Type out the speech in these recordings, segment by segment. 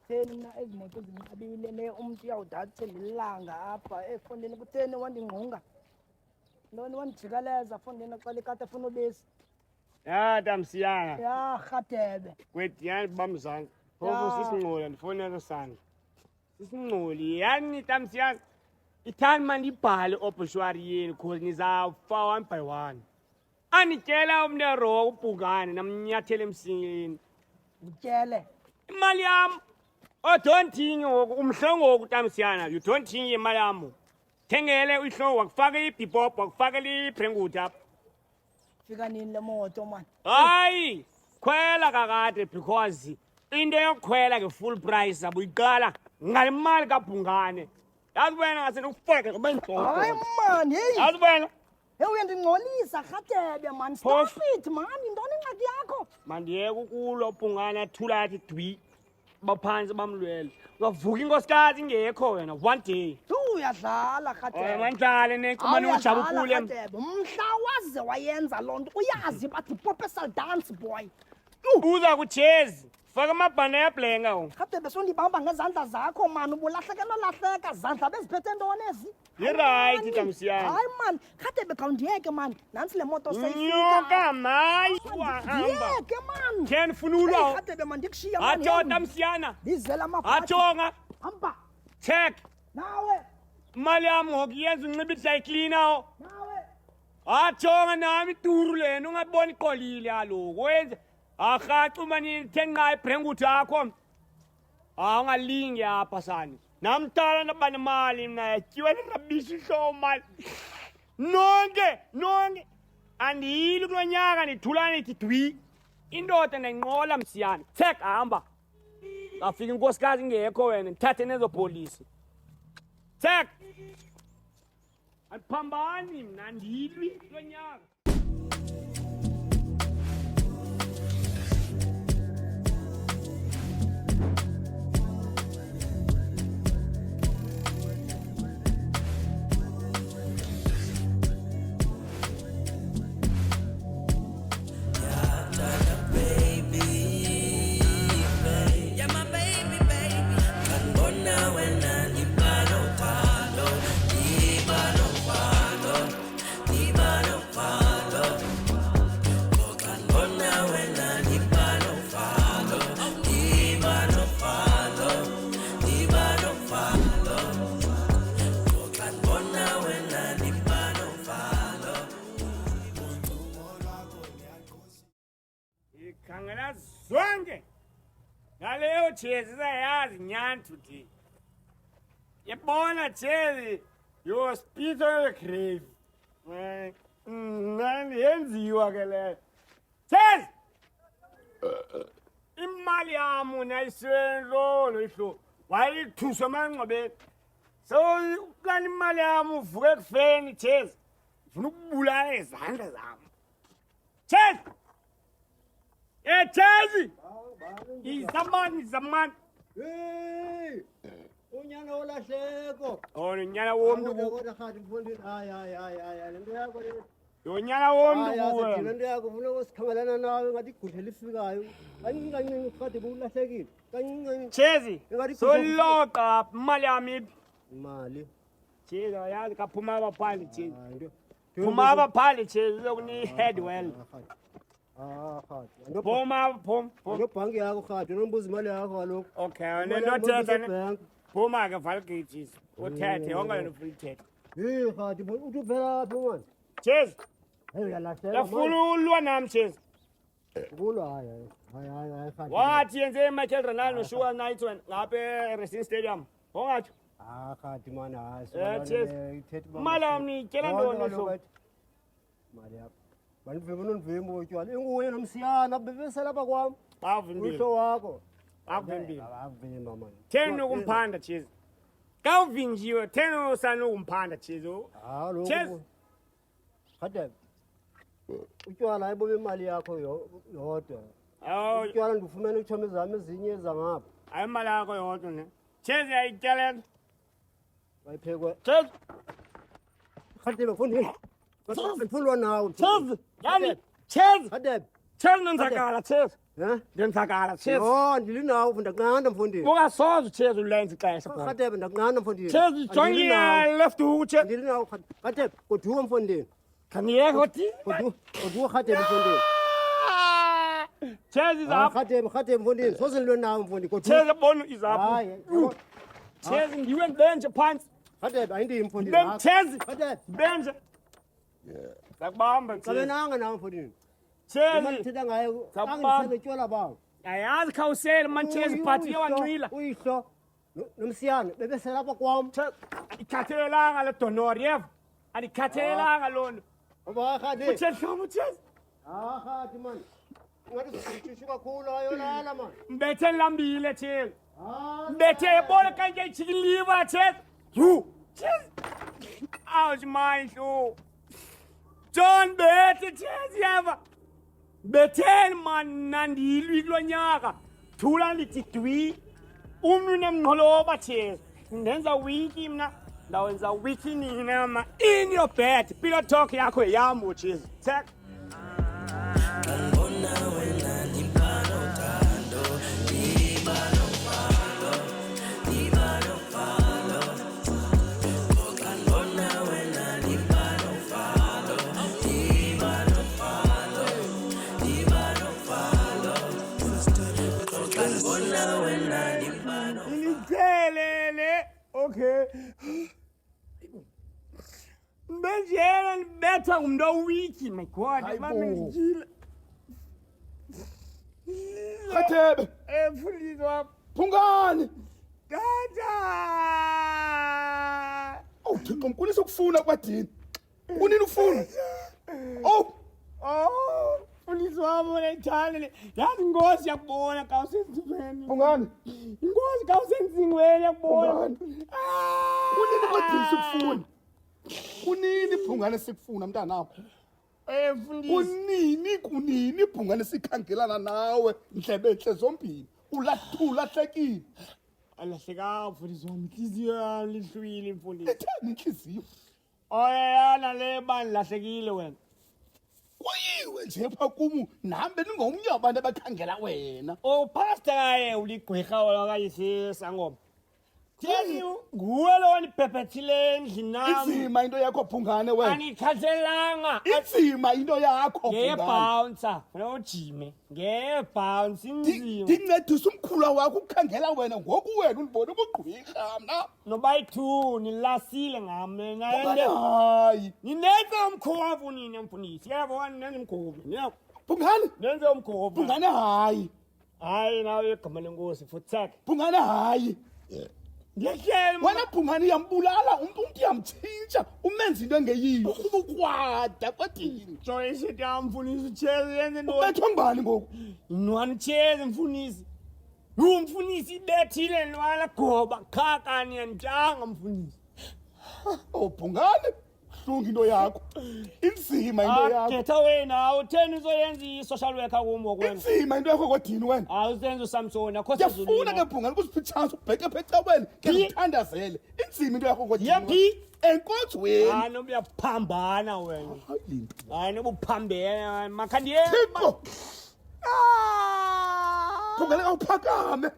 kutheni mna ezimoto zinqabile umntu uyawudathela ilanga apha efondini kutheni wandingqunga ntoni wandijikeleza fondini axela ikati efuna ubisi ya tamsiyana ya rhatebe kwediyani bamzansi phofu sisinqula ndifonela sana sisinquli yani tamsiyana ithani mandibhale obituary cause nizawufa one by one andityela umntu ero ubhungane namnyathele emsingeni ndityele imali yam don't think ngoku umhlo ngoku tamsiyana you don't think imali yam thengele ihlo wakufaka ibhibhop wakufakela ibhrenguti apha fika nini le moto mani hayi khwela kakade because into yokukhwela nge-full price abuyiqala ngale mali kabhungane yazi wena ngasenokufeka ngoba hayi mani heyi yazi wena uyandingcolisa rhatebe mani stop it mani ntoni ingxaki yakho mandiyeke ukulo bhungane athula athi dwi baphantsi bamlwele ungavuka inkosikazi ingekho wena one day uyadlala rhatebe mandlale necimane ujabukule mhla waze wayenza loo nto uyazi bathi popesal dance boy uza kujezi faka amabhana yablenga wo rhatebe sondibamba ngezandla zakho mani ubulahlekelwa lahleka zandla beziphethe ntoni ezi yirayithi tamsiyana hayi mani rhatebe khawundiyeke mani nantsi le moto nyoka mayi ndiyeke mani khe ndifuna ulwa rhatebe mani ndikushiya atsho tamsiyana ndizela amabhati atshonga hamba check nawe imali yam ngoku yenza unxiba idlayiklinawo nawe atshonga nami iduru lena ungaboni iqolile kaloku wenze arhaxa umanini the nqa ibhrenguthi akho ungalingi apha sani namdala naba nemali mna yatyiwa lirabishi ihlobo mali nonke andiyili kulo nyaka ndithula nithi dwi indoda ndayinqola msiyana tsek hamba afika inkosikazi ingekho wena ndithathe nezo polisi tsek andiphambani mna andiyilwi kulo nyaka khangela zonke ngaleyo jezi sayazi nyani today yabona jezi yo spit on the grave nani yenziwa ke leyo jezi imali yam nayiselo ihlo wayithuswa emangcwabeni so ukani imali yam uvuke ekufeni jezi ufuna ukubulala izandla zam jezi Chelsea! Izamani. Hey! Unyana olahleko. Oh, unyana womntu kodwa khathi mfundini. Hayi, lento yakho le. Unyana womntu kuwe. Lento yakho ufuna usikhamelana nawe ngathi igudle lifikayo. Kancinci khathi bulahlekile. Kancinci. Chelsea. Soloqa imali yami. Imali. Chelsea yazi kaphuma abaphandle Chelsea. Phuma abaphandle Chelsea lokuni headwell. Khathi. Phuma. Ngebhanki yakho khathi nombuza imali yakho kaloku. Okay, nendothetha phuma ke valgages. Uthethe yonke lento ufuna ithethe. Hey khathi uthi phela phi manje? Cheers. Hey uyalahleka. Yafuna ulwa nami cheers. Kulwa hayi khathi. Wathi yenze Michael Ronaldo sure night when ngabe Racing Stadium. Ongathi? Khathi man hayi. Cheers. Imali yami tshela ntoni so? Mali yakho. Banivimba nonivimba utywala inguye nomsiyana bebesela lapha kwami Avumbile. uhlo wakho Akuvimbile. avimba man Theni ukumphanda cheers. Ka uvinjiwe theni usana ukumphanda cheers. Cheers. Kade utywala ayibobe imali yakho yodwa Oh, utywala ndifumene uthome zami ezinye ezangapha ayi imali yakho yodwa ne. Cheers yayityela. bayiphekwe Cheers. kade bafundini ngifundwa nawe Cheers. Yani cheers. kade Cheers nenzakala cheers. Ndiyenzakala Chase. No, ndilinawo ndakunqanda mfondini. Ungasoze uChase ulenze ixesha bholo. Khatebe ndakunqanda mfondini. Chase jongile left hook Chase. Ndilinawo khatebe goduka mfondini. Kaniyeke uthi. Goduka khatebe mfondini. Chase is up. Khatebe mfondini. Soze ndilwe nawe mfondini. Goduka. Chase bonu is up. Hayi. Chase ndiwe benje phansi. Khatebe ayindi mfondini. Then Chase. Khatebe. Benje. Zakubamba Kabe Chase. nanga nawe mfondini. Chase. Ngithetha ngaye. Zakubamba. Angisebetshwala bawo. Ayazi khawusele man Chase party yawanqila. Uyihlo. Nomsiyane bebese lapha kwam. Ikhathelelanga le donori yeva. Alikhathelelanga lona. Ngoba khadi. Chase khama Chase. Khadi man. Ngathi sishushu kakhulu ayolala man. Mbethe lambile Chase. Mbethe yebona kanje ichikiliva Chase. You. Chase. Ouch my show. John Bethe Chase yeva. Bethel man nandilwi kulonyaka. Thula lithi dwi. Umnu nemngqoloba Chase. Ndenza wiki mina. Ndawenza wiki nina ma in your bed. Pillow talk yakho yami Chase. Check. Okay. Benjela betha umuntu owiki my god mama ngijile. Khatebe. Mfundisi wami. Phungani. Tata. Thixo mkhulisa ukufuna kwadini. Kunini ufuna? Mfundisi wami unayithanda. Yazi ingozi yakubona ka usenzingweni. Phungani. Ingozi ka usenzingweni yakubona. Kunini kwadini sikufuna? Kunini Phungani sikufuna mntanapho? Mfundisi. Kunini Phungani sikhangelana nawe ndlebe enhle zombili. Ulahlekile. Alahleka mfundisi wami inhliziyo yami lihlwile mfundisi. Ethani inhliziyo? Oyana le bani lahlekile wena. Kuyiwe nje pha kumu nahambe ningomnye abantu abakhangela wena. Pastor kaye uligqirha wala kayise sangoma. Theni nguwe lo niphepethile endlini nami. Inzima into yakho Phungane wena. Anikhathelanga. Inzima into yakho Phungane. Ngebouncer, funa ujime. Ngebounce inzima. Dincedisa umkhulu wakho ukukhangela wena ngoku wena ulibona ubugqirha mna. Nobayithu nilasile ngami Phungane na hayi. ninenze umkhovu nini mfundisi. Yabona nenze umkhovu. Yebo. Phungane. Nenze umkhovu. Phungane hayi. Hayi nawe igama lenkosi futhi sakhe. Phungane hayi. Ngihleli Wena Phungane yambulala umuntu yamtshintsha umenza into engeyiyo ubukwada kwadini. Joyce yamfunisa Chase yenze no. Ubethwa ngubani ngoku? Nwana Chase mfunisi. Umfunisi ibethile nwala goba khakani yantanga mfunisi. Phungane hlunga into yakho. Inzima into yakho. Getha wena awutheni uzoyenza i-social worker kumo kwena. Inzima into yakho kwadini wena. Awuzenza uSamson akho Yafuna ke Phungane kusiphi chance ubheke phecaweni ke ngithandazele. Inzima into yakho kwadini. Yephi? Enkonzweni. Hayi nobuyaphambana wena. Hayi nobuphambene makhandiye. Thixo. Phungane awuphakame.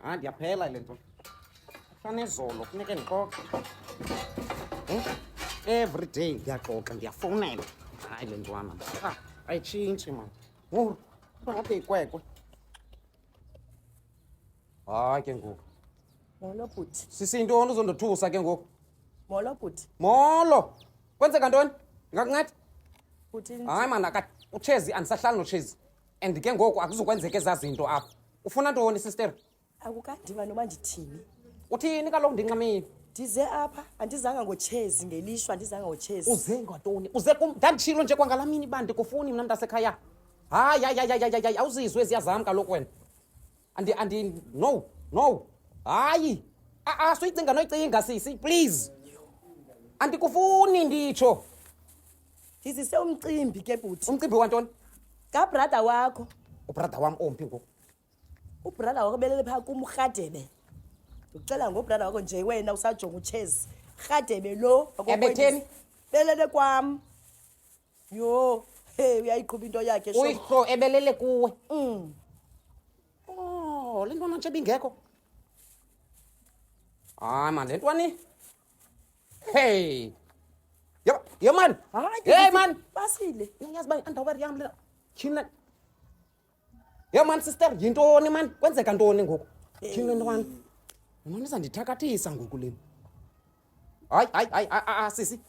Hayi ndiyaphela le nto fanezolo funeke ndixoxe every day ndiyaxoxa ndiyafowunela hayi le ntwana ayitshintshi man ngabe ikwekwe hayi ke ngoku Molo bhuti. sisintoni uzondothusa ke ngoku Molo bhuti. molo kwenzeka ntoni ngakunceda Bhuti hayi man uChase andisahlali noChase and ke ngoku akuzukwenzeka ezaa zinto apha ufuna ntoni sister akukandiva noba ndithini. uthini kaloku ndinxamile Ndize apha andizanga ngoChase ngelishwa andizanga ngoChase. uze ngantoni uze kum ndanditshilo nje kwangalaa mini uba ndikufuni mna mntasekhaya hayi awuzizwe ziyazam kaloku wena no hayi soyicinga noyicinga sisi please andikufuni nditsho Ndizise umcimbi ke bhuti. umcimbi wantoni Kabrada wakho. ubrada wam omphi ngoku Ubrada wakho belele phaa kumRhadebe. Ucela ngobrada wakho nje wena usajonga uChase. Rhadebe lo Ebetheni? belele kwam. Yo. Hey uyayiqhuba into yakhe sho. Uyihlo ebelele kuwe. Oh, le ntwana nje bingekho. Hayi man, le ntwani. Hey. Yo man. Hey man. Basile. Uyazi ba underwear yami lena. China. Yo man sister, yintoni man? Kwenzeka ntoni ngoku? China ntwana. Noma izandithakathisa ngoku leni. Hayi sisi.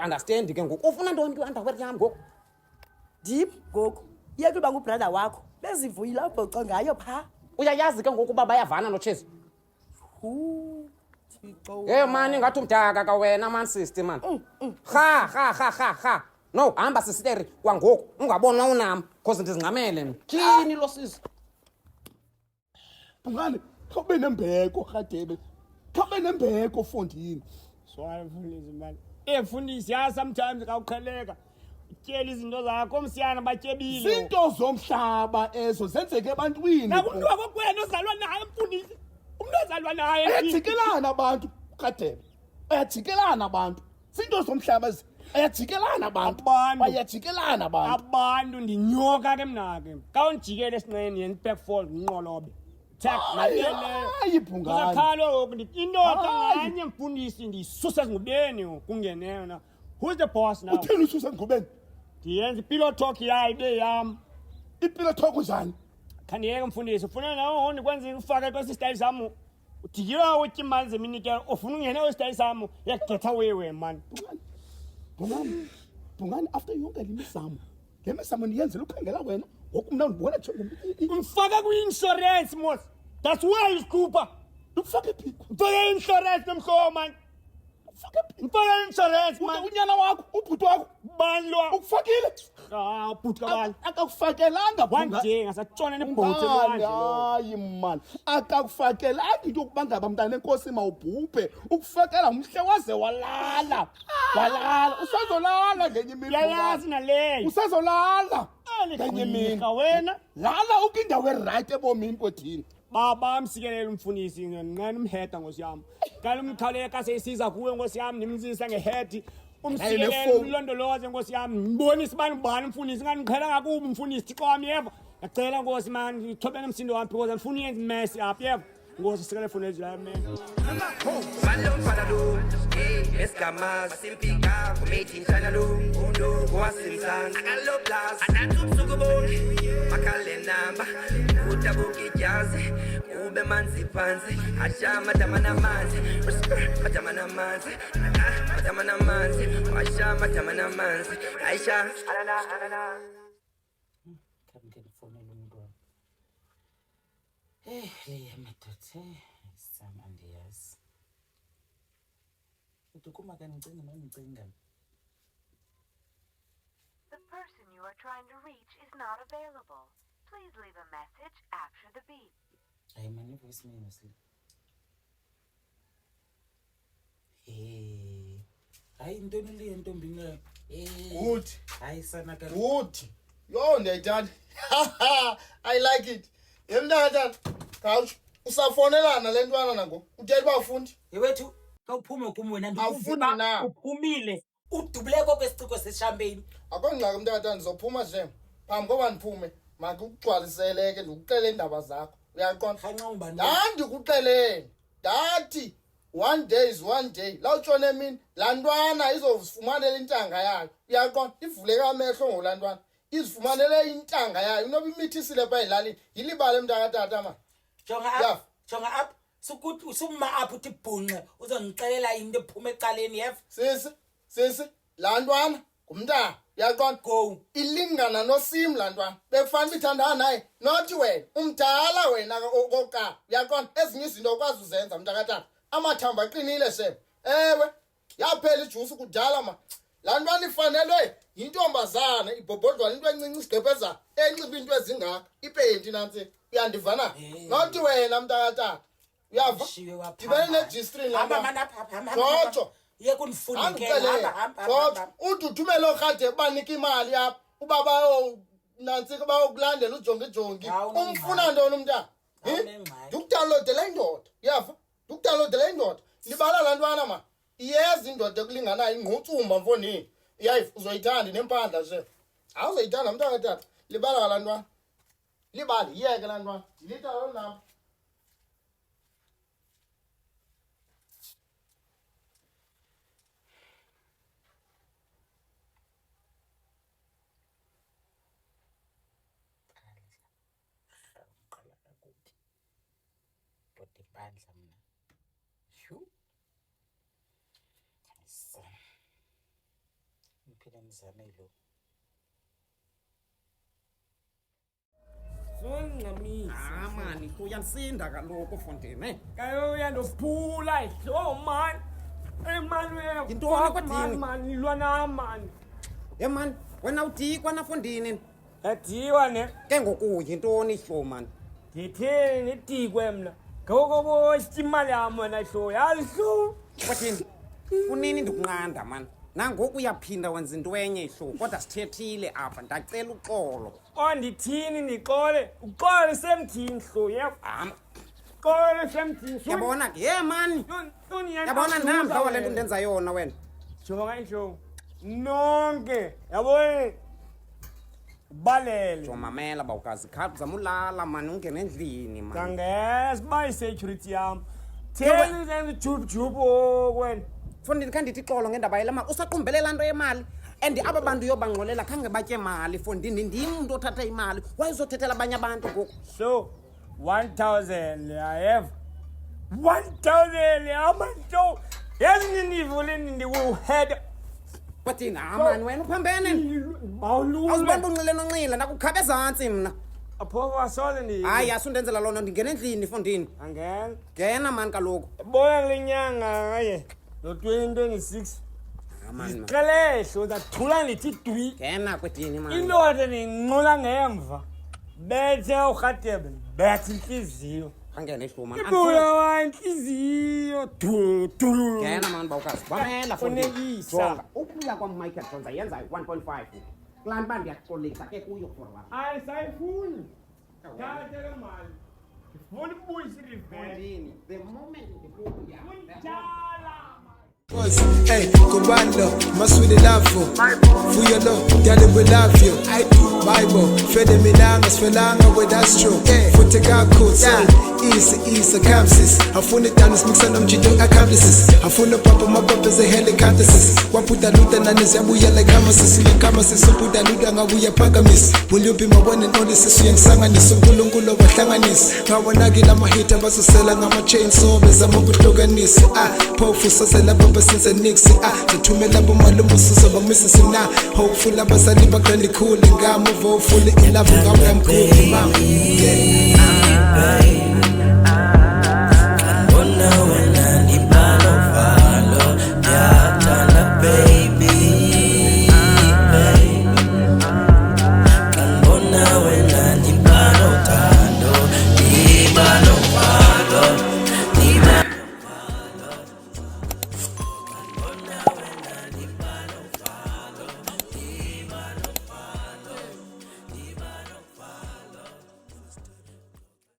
Understand ke ngoku. Ufuna ntoni underwear yami ngoku? Deep gogo. Yeke uba ngubrother wakho. Bezivuyile abhoca ngayo pha. Uyayazi ke ngoku uba bayavana noChase. Hey man, ingathi umdaka ka wena man sister man. Ha. No, hamba sister kwangoku. Ungabona unami because ndizingqamele mina. Kini lo sisi. Bungane, khawube nembeko Radebe. Khawube nembeko Fondini. Swala mfundisi man. Mfundisi ya sometimes kawuqheleka. Utyela izinto zakho umsiyana batyebile. Zinto zomhlaba ezo zenzeke ebantwini. Nakumuntu wakokwena ozalwa naye mfundisi. Umuntu ozalwa naye. Ayajikelana abantu Radebe. Ayajikelana abantu. Zinto zomhlaba ezi. Ayajikelana abantu. Bayajikelana abantu. Abantu ndinyoka ke mna ke. Kawunjikele esinqeni yeni backfold nqolobe. Tag nalele. Hayi Bungane. Uzakhalo ngoku indoda nganye mfundisi ndisusa ezingubeni kungeneyo na. Who's the boss now? Uthini ususa ngubeni? Ndiyenza ipilo talk yayo ibe yami. Ipilo talk njani? Khandiyeke mfundisi ufuna nawo ndikwenza ufake kwesistyle sami. Udikira uthi imali zeminikelo ufuna ungena kwesistyle sami yagetha wewe man. Bungane after yonke lemizamo. Lemizamo niyenzela ukhangela wena. Ngoku mna ngibona nje Umfaka ku-insurance mos. That's why usikhupha. ufake phiko. Mfaka i-insurance nomhlobo man. Mfaka i-insurance man. Unyana wakho, ubhuti wakho Bani lo? ukufakile. Ubhuti kabani. Akakufakelanga Wanje ngasatshona nebhothe manje lo. Hayi man, akakufakelanga into yokuba ngaba mntana enkosi mawubhubhe. Ukufakela umhle waze walala. Usazolala ngenye imini. Yayazi naleyo. Usazolala ngenye imini. Wena Lala ukindawo eright ebomini kodini. baba msikelele umfundisi ngincane umheda ngosiyami. Kala umkhaleka sesiza kuwe ngosiyami nimzisa ngehedi. Umsikelele umlondoloze ngosiyami. Ngibonisa bani umfundisi nganiqhela ngakubi umfundisi Thixo wami yeva. Ngicela Nkosi man ngithobele umsindo wami because ngifuna uyenza imess up yeva. Nkosi sikele funa ezila man. Escamas, simpica, comete chanalo, undo, wasimsan, akalo plus, anatu sugubon, makalendamba, utabuki jazi, ube manzi panzi, asha matamana manzi, matamana manzi, matamana manzi, asha matamana manzi, Aisha, alana. Come get the phone and go. Hey, Leah, method, some and yes. The person you are trying to reach is not available. Please leave a message after the beep. Hey, man, voice me asleep. Hey. Hayi intoni le ntombi na. Good. Hayi sana ka. Good. Yo ndiyayithanda. I like it. Yemntana. Couch. Usafonelana le ntwana nango. Uthetha bafundi. Yewethu kawuphume kum wena Awufuni na. uphumile udubuleko kwesiciko sechampagne. Akongxaki mntana ndizophuma nje. Phambi koba ndiphume makugcwaliseleke ndikuxele indaba zakho. Uyaqonda? Khanxa ngubani? Ndikuxelele. Ndathi one day is one day. La utshone emini laa ntwana izozifumanela intanga yayo. Uyaqonda? Ivuleke amehlo ngolaa ntwana. Izifumanele intanga yayo. Inoba imithisile pha ezilalini. Yilibale mntakatata man. Jonga apha. Sukuthi usuma apha uthi bhunqe uzongixelela into ephuma ecaleni yef. Sisi, laa ntwana ngumntana. Uyaqonda? Go. Ilingana noSim laa ntwana. Bekufanele ithandana naye. Nothi wena umdala wena okokuqala. Uyaqonda? Ezinye izinto okwazi uzenza mntakatata. Amathambo aqinile shem. Ewe, yaphela ijusi kudala ma. Laa ntwana ifanelwe yintombazana ibhobhodlwana into encinci isigqebheza enxiba into ezingaka. Ipeyinti nantsi. Uyandivana? Nothi wena mntakatata. Uyava? Dibene ne-G-string laa ntwana. Jojo. Yeke undifundekele hamba. Uthi uthumele oRhade banika imali apha uba nantsika bayokulandela ujongijongi. Umfuna ntoni umntana? Ndikudownloadele indoda. Uyava? Ndikudownloadele indoda. Ndibala laa ntwana ma. Iyeza indoda ekulinganayo ingqutsumba mfondini. yayi uzoyithanda nempandla she awuzoyithanda mntakatata libala kalantwana libali yeke lantwana litalo nam Bandla mna. Shu. Ngiphila mzame lo. Sonqamisa. Mani, uyansinda kaloku Fontini. Kayo uyandophula ihlo man. Man wena. Yintoni kwadini? Man ilwa nam man. Man, wena udikwa na Fontini. Yadiwa ne. Ke ngoku yintoni ihlo man? Ngitheni idikwe mna. Ngoko bothi imali yami wena ihlo yalihlo. Fontini. Kunini ndikunqanda man. Nangoku uyaphinda wenza into enye ihlo kodwa sithethile apha ndacela uxolo. Ondithini ndixole. Uxole semthini hlo yebo. Xole semthini. Yabona ke man. Yabona namhla wale nto ndenza yona wena. Jonga ihlo. Nonke yabona. Balele. Jomamela bawukazi khaphi zamulala man ungene endlini man. Kanges by security yam. Theni zenze jub wena. Fontini kandithi ixolo ngendaba yale mali usaqumbelela nto yemali and aba bantu yobangxolela khange batye mali Fontini ndim umuntu othatha imali wayezothethela abanye abantu ngoku. So 1000 I have 1000 amanto yazinivuleni ndiwuhead Fontini man wena uphambene bawulula awuzibona unxile noncila ndakukhabe ezantsi mna. apho wasole ndi Hayi asundenzela lona ndingena endlini Fontini. angena Ngena man kaloku. bona lenyanga ngaye no 2026 Man. iqelehlo zathula ndithi dwi Ngena kwedini man. indoda ninqula ngemva bethe urhatebe bethe inhliziyo Angene ihlo man. ibuya wa inhliziyo du Ngena man bawukazi. Bamela Fontini. Funekisa. Jonga ukuya kwaMichael Jones yenza 1.5. Plan band yaxolisa ke kuyo for one. ayisayifuni thathe le mali ifuna ubuyisa ilivele The moment ndikuya. unjala Hey, Kobando, maswidi lafo Fuyolo, yale we love you I do Bible, fede minanga, sfelanga, we that's true Fute kako, easy, camsis Afune danis, mixa na mchido accomplices Afune papa, mababa ze helicopters Waputa luta na nisi, abuya like hamasis Ile kamasis, uputa luta nga buya pagamis Will you be my one and only sisu yang sanganis Ungulungulo bahlanganis Ngawanagi na mahita, basosela nga ma-chainsaw Beza mabutoganis Pofu sasela baba since nixi Tuthumela bomalumu susa bamisisi na Hopeful abazali bagrandi cool Ngamo vofuli in love ngamo yamkhulu mama